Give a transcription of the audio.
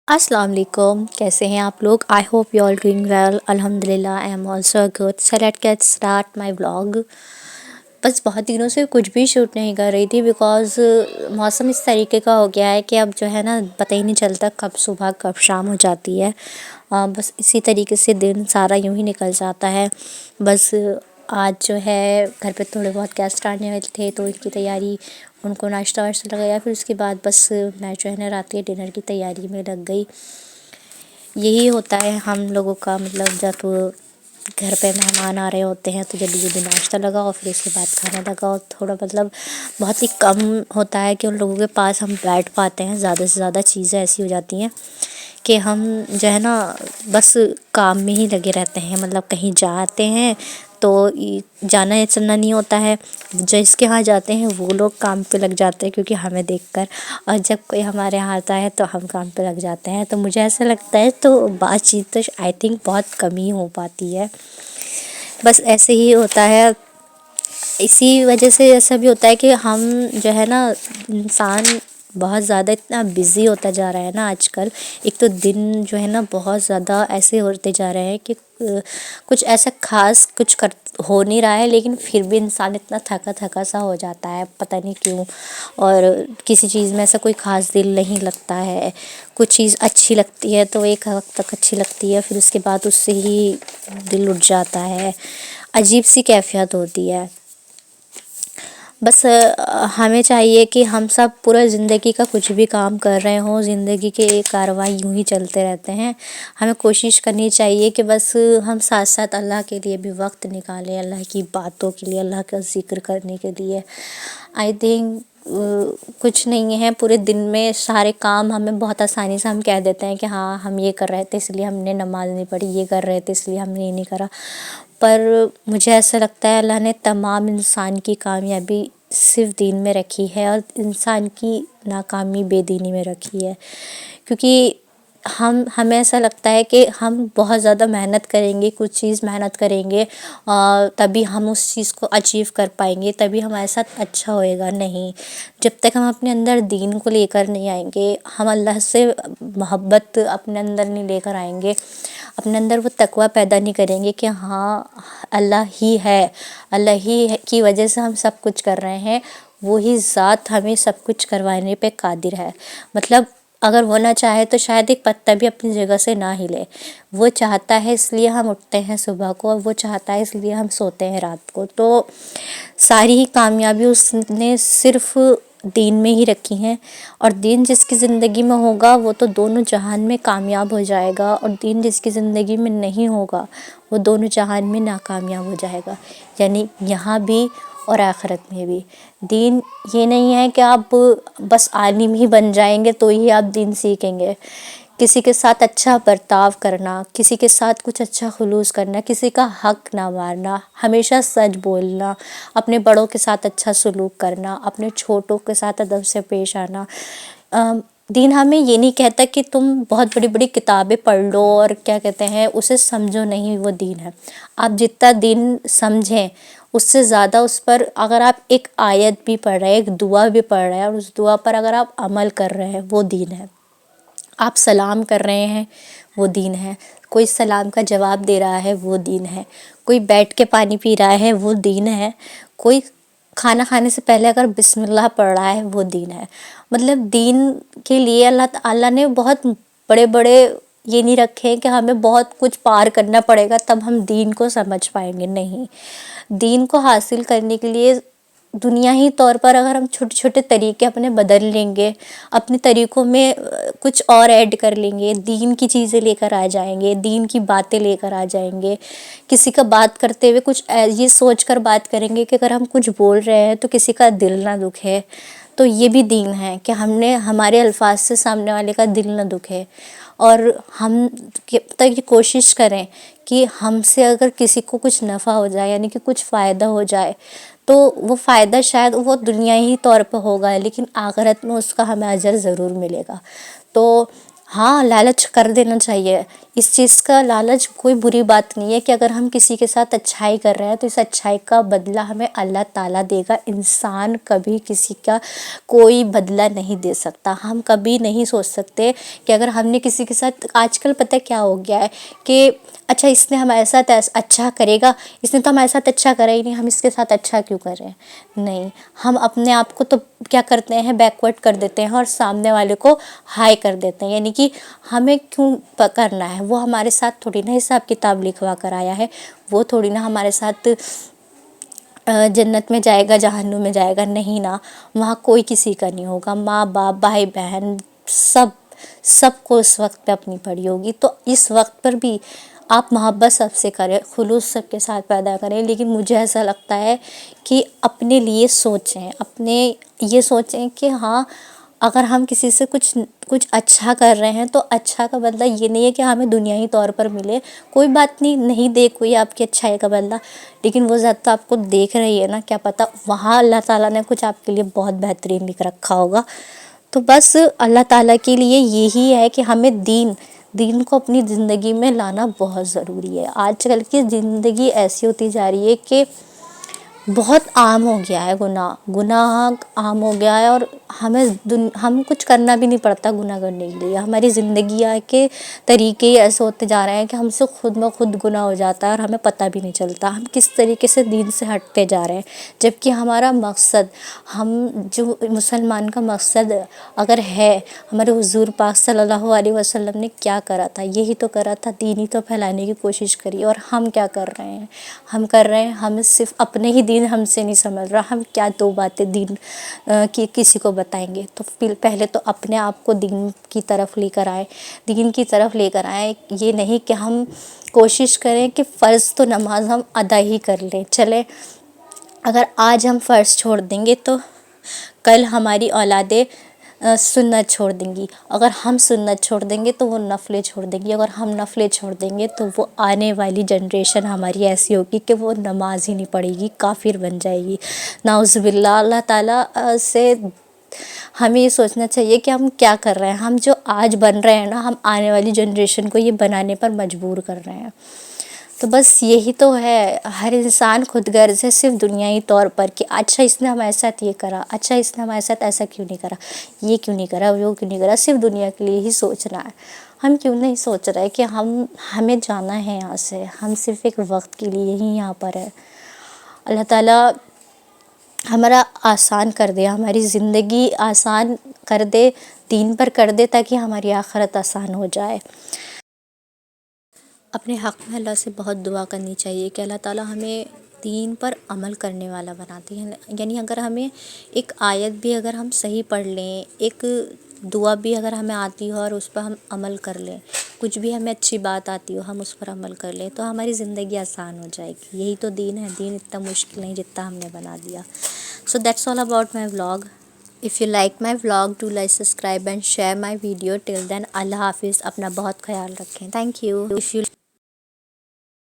السلام علیکم، کیسے ہیں آپ لوگ؟ I hope you all doing well. الحمد للہ I am also good. So let get start my vlog. بس بہت دنوں سے کچھ بھی شوٹ نہیں کر رہی تھی بیکاز موسم اس طریقے کا ہو گیا ہے کہ اب جو ہے نا پتہ ہی نہیں چلتا کب صبح کب شام ہو جاتی ہے. بس اسی طریقے سے دن سارا یوں ہی نکل جاتا ہے. بس آج جو ہے گھر پہ تھوڑے بہت گیسٹ آنے والے تھے تو ان کی تیاری، ان کو ناشتہ واشتہ لگایا. پھر اس کے بعد بس میں جو ہے نا رات کے ڈنر کی تیاری میں لگ گئی. یہی ہوتا ہے ہم لوگوں کا، مطلب جب گھر پہ مہمان آ رہے ہوتے ہیں تو جلدی جلدی ناشتہ لگاؤ، پھر اس کے بعد کھانا لگاؤ. تھوڑا مطلب بہت ہی کم ہوتا ہے کہ ان لوگوں کے پاس ہم بیٹھ پاتے ہیں. زیادہ سے زیادہ چیزیں ایسی ہو جاتی ہیں کہ ہم جو ہے نا بس کام میں ہی لگے رہتے ہیں. مطلب کہیں جاتے ہیں تو جانا چلنا نہیں ہوتا ہے. جس کے ہاں جاتے ہیں وہ لوگ کام پہ لگ جاتے ہیں کیونکہ ہمیں دیکھ کر، اور جب کوئی ہمارے یہاں آتا ہے تو ہم کام پہ لگ جاتے ہیں. تو مجھے ایسا لگتا ہے تو بات چیت تو آئی تھنک بہت کم ہی ہو پاتی ہے. بس ایسے ہی ہوتا ہے. اسی وجہ سے ایسا بھی ہوتا ہے کہ ہم جو ہے نا انسان بہت زیادہ اتنا بزی ہوتا جا رہا ہے نا آج کل. ایک تو دن جو ہے نا بہت زیادہ ایسے ہوتے جا رہے ہیں کہ کچھ ایسا خاص کچھ ہو نہیں رہا ہے، لیکن پھر بھی انسان اتنا تھکا تھکا سا ہو جاتا ہے، پتہ نہیں کیوں. اور کسی چیز میں ایسا کوئی خاص دل نہیں لگتا ہے. کچھ چیز اچھی لگتی ہے تو ایک وقت تک اچھی لگتی ہے، پھر اس کے بعد اس سے ہی دل اٹھ جاتا ہے. عجیب سی کیفیت ہوتی ہے. بس ہمیں چاہیے کہ ہم سب پورا زندگی کا کچھ بھی کام کر رہے ہوں، زندگی کے کارروائی یوں ہی چلتے رہتے ہیں. ہمیں کوشش کرنی چاہیے کہ بس ہم ساتھ ساتھ اللہ کے لیے بھی وقت نکالیں، اللہ کی باتوں کے لیے، اللہ کا ذکر کرنے کے لیے. آئی تھنک کچھ نہیں ہے پورے دن میں سارے کام ہمیں بہت آسانی سے ہم کہہ دیتے ہیں کہ ہاں ہم یہ کر رہے تھے اس لیے ہم نے نماز نہیں پڑھی، یہ کر رہے تھے اس لیے ہم نے یہ نہیں کرا. پر مجھے ایسا لگتا ہے اللہ نے تمام انسان کی کامیابی صرف دین میں رکھی ہے اور انسان کی ناکامی بے دینی میں رکھی ہے. کیونکہ ہمیں ایسا لگتا ہے کہ ہم بہت زیادہ محنت کریں گے، کچھ چیز محنت کریں گے تبھی ہم اس چیز کو اچیو کر پائیں گے، تبھی ہمارے ساتھ اچھا ہوئے گا. نہیں، جب تک ہم اپنے اندر دین کو لے کر نہیں آئیں گے، ہم اللہ سے محبت اپنے اندر نہیں لے کر آئیں گے، اپنے اندر وہ تقویٰ پیدا نہیں کریں گے کہ ہاں اللہ ہی ہے، اللہ ہی کی وجہ سے ہم سب کچھ کر رہے ہیں، وہی ذات ہمیں سب کچھ کروانے پہ قادر ہے. مطلب اگر وہ نہ چاہے تو شاید ایک پتا بھی اپنی جگہ سے نہ ہلے. وہ چاہتا ہے اس لیے ہم اٹھتے ہیں صبح کو، اور وہ چاہتا ہے اس لیے ہم سوتے ہیں رات کو. تو ساری ہی کامیابی اس نے صرف دین میں ہی رکھی ہیں. اور دین جس کی زندگی میں ہوگا وہ تو دونوں جہان میں کامیاب ہو جائے گا، اور دین جس کی زندگی میں نہیں ہوگا وہ دونوں جہان میں ناکامیاب ہو جائے گا. یعنی یہاں بھی اور آخرت میں بھی. دین یہ نہیں ہے کہ آپ بس عالم ہی بن جائیں گے تو ہی آپ دین سیکھیں گے. کسی کے ساتھ اچھا برتاؤ کرنا، کسی کے ساتھ کچھ اچھا خلوص کرنا، کسی کا حق نہ مارنا، ہمیشہ سچ بولنا، اپنے بڑوں کے ساتھ اچھا سلوک کرنا، اپنے چھوٹوں کے ساتھ ادب سے پیش آنا. دین ہمیں یہ نہیں کہتا کہ تم بہت بڑی بڑی کتابیں پڑھ لو اور کیا کہتے ہیں اسے سمجھو، نہیں وہ دین ہے. آپ جتنا دین سمجھیں اس سے زیادہ اس پر اگر آپ ایک آیت بھی پڑھ رہے ہیں، ایک دعا بھی پڑھ رہے ہیں، اور اس دعا پر اگر آپ عمل کر رہے ہیں وہ دین ہے. آپ سلام کر رہے ہیں وہ دین ہے. کوئی سلام کا جواب دے رہا ہے وہ دین ہے. کوئی بیٹھ کے پانی پی رہا ہے وہ دین ہے. کوئی کھانا کھانے سے پہلے اگر بسم اللہ پڑھ رہا ہے وہ دین ہے. مطلب دین کے لیے اللہ تعالیٰ نے بہت بڑے بڑے یہ نہیں رکھے کہ ہمیں بہت کچھ پار کرنا پڑے گا تب ہم دین کو سمجھ پائیں گے. نہیں، دین کو حاصل کرنے کے لیے دنیاہی طور پر اگر ہم چھوٹے چھوٹے طریقے اپنے بدل لیں گے، اپنے طریقوں میں کچھ اور ایڈ کر لیں گے، دین کی چیزیں لے کر آ جائیں گے، دین کی باتیں لے کر آ جائیں گے، کسی کا بات کرتے ہوئے کچھ یہ سوچ کر بات کریں گے کہ اگر ہم کچھ بول رہے ہیں تو کسی کا دل نہ دکھے، تو یہ بھی دین ہے کہ ہم نے ہمارے الفاظ سے سامنے والے کا دل نہ دکھے. اور ہم تک یہ کوشش کریں کہ ہم سے اگر کسی کو کچھ نفع ہو جائے، یعنی کہ کچھ فائدہ ہو جائے، تو وہ فائدہ شاید وہ دنیائی طور پہ ہوگا لیکن آخرت میں اس کا ہمیں اجر ضرور ملے گا. تو ہاں، لالچ کر دینا چاہیے. اس چیز کا لالچ کوئی بری بات نہیں ہے کہ اگر ہم کسی کے ساتھ اچھائی کر رہے ہیں تو اس اچھائی کا بدلہ ہمیں اللہ تعالیٰ دے گا. انسان کبھی کسی کا کوئی بدلہ نہیں دے سکتا. ہم کبھی نہیں سوچ سکتے کہ اگر ہم نے کسی کے ساتھ، آج کل پتہ کیا ہو گیا ہے کہ اچھا اس نے ہمارے ساتھ اچھا کرے گا، اس نے تو ہمارے ساتھ اچھا کرا ہی نہیں، ہم اس کے ساتھ اچھا کیوں کر رہے ہیں. نہیں، ہم اپنے آپ کو تو کیا کرتے ہیں، بیکورڈ کر دیتے ہیں اور سامنے والے کو ہائی کر دیتے ہیں. یعنی کہ ہمیں کیوں کرنا ہے، وہ ہمارے ساتھ تھوڑی نا حساب کتاب لکھوا کر آیا ہے، وہ تھوڑی نا ہمارے ساتھ جنت میں جائے گا جہنم میں جائے گا. نہیں نا، وہاں کوئی کسی کا نہیں ہوگا. ماں باپ، بھائی بہن، سب کو اس وقت پہ اپنی پڑی ہوگی. تو اس وقت پر بھی آپ محبت سب سے کریں، خلوص سب کے ساتھ پیدا کریں. لیکن مجھے ایسا لگتا ہے کہ اپنے لیے سوچیں، اپنے یہ سوچیں کہ ہاں اگر ہم کسی سے کچھ اچھا کر رہے ہیں تو اچھا کا بدلہ یہ نہیں ہے کہ ہمیں دنیائی طور پر ملے. کوئی بات نہیں دے کوئی آپ کی اچھائی کا بدلہ، لیکن وہ ذات تو آپ کو دیکھ رہی ہے نا، کیا پتہ وہاں اللہ تعالیٰ نے کچھ آپ کے لیے بہت بہترین لکھ رکھا ہوگا. تو بس اللہ تعالیٰ کے لیے یہی ہے کہ ہمیں دین کو اپنی زندگی میں لانا بہت ضروری ہے. آج کل کی زندگی ایسی ہوتی جا رہی ہے کہ بہت عام ہو گیا ہے گناہ عام ہو گیا ہے، اور ہم کچھ کرنا بھی نہیں پڑتا گناہ کرنے کے لیے. ہماری زندگی کے طریقے ایسے ہوتے جا رہے ہیں کہ ہم سے خود بخود گناہ ہو جاتا ہے اور ہمیں پتہ بھی نہیں چلتا ہم کس طریقے سے دین سے ہٹتے جا رہے ہیں. جبکہ ہمارا مقصد، ہم جو مسلمان کا مقصد اگر ہے، ہمارے حضور پاک صلی اللہ علیہ وسلم نے کیا کرا تھا، یہی تو کرا تھا، دین ہی تو پھیلانے کی کوشش کری. اور ہم کیا کر رہے ہیں، ہم صرف اپنے ہی دین ہم سے نہیں سمجھ رہا، ہم کیا دو باتیں دین کی کسی کو بتائیں گے. تو پہلے تو اپنے آپ کو دین کی طرف لے کر آئیں. یہ نہیں کہ ہم کوشش کریں کہ فرض تو نماز ہم ادا ہی کر لیں. چلیں، اگر آج ہم فرض چھوڑ دیں گے تو کل ہماری اولادیں سنت چھوڑ دیں گی. اگر ہم سنت چھوڑ دیں گے تو وہ نفلیں چھوڑ دیں گی. اگر ہم نفلیں چھوڑ دیں گے تو وہ آنے والی جنریشن ہماری ایسی ہوگی کہ وہ نماز ہی نہیں پڑھے گی، کافر بن جائے گی. نعوذ باللہ. اللہ تعالیٰ سے ہمیں یہ سوچنا چاہیے کہ ہم کیا کر رہے ہیں. ہم جو آج بن رہے ہیں نا، ہم آنے والی جنریشن کو یہ بنانے پر مجبور کر رہے ہیں. تو بس یہی تو ہے. ہر انسان خود غرض ہے صرف دنیائی طور پر کہ اچھا اس نے ہمارے ساتھ یہ کرا، اچھا اس نے ہمارے ساتھ ایسا کیوں نہیں کرا، یہ کیوں نہیں کرا، وہ کیوں نہیں کرا. صرف دنیا کے لیے ہی سوچ رہا ہے. ہم کیوں نہیں سوچ رہے کہ ہمیں جانا ہے یہاں سے، ہم صرف ایک وقت کے لیے ہی یہاں پر ہے. اللہ تعالیٰ ہمارا آسان کر دے، ہماری زندگی آسان کر دے، دین پر کر دے، تاکہ ہماری آخرت آسان ہو جائے. اپنے حق میں اللہ سے بہت دعا کرنی چاہیے کہ اللہ تعالیٰ ہمیں دین پر عمل کرنے والا بناتی ہے. یعنی اگر ہمیں ایک آیت بھی اگر ہم صحیح پڑھ لیں، ایک دعا بھی اگر ہمیں آتی ہو اور اس پر ہم عمل کر لیں، کچھ بھی ہمیں اچھی بات آتی ہو ہم اس پر عمل کر لیں، تو ہماری زندگی آسان ہو جائے گی. یہی تو دین ہے. دین اتنا مشکل نہیں جتنا ہم نے بنا دیا. So that's all about my vlog. If you like my vlog, do like, subscribe and share my video. Till then, Allah Hafiz. اپنا بہت خیال رکھیں. Thank you. If you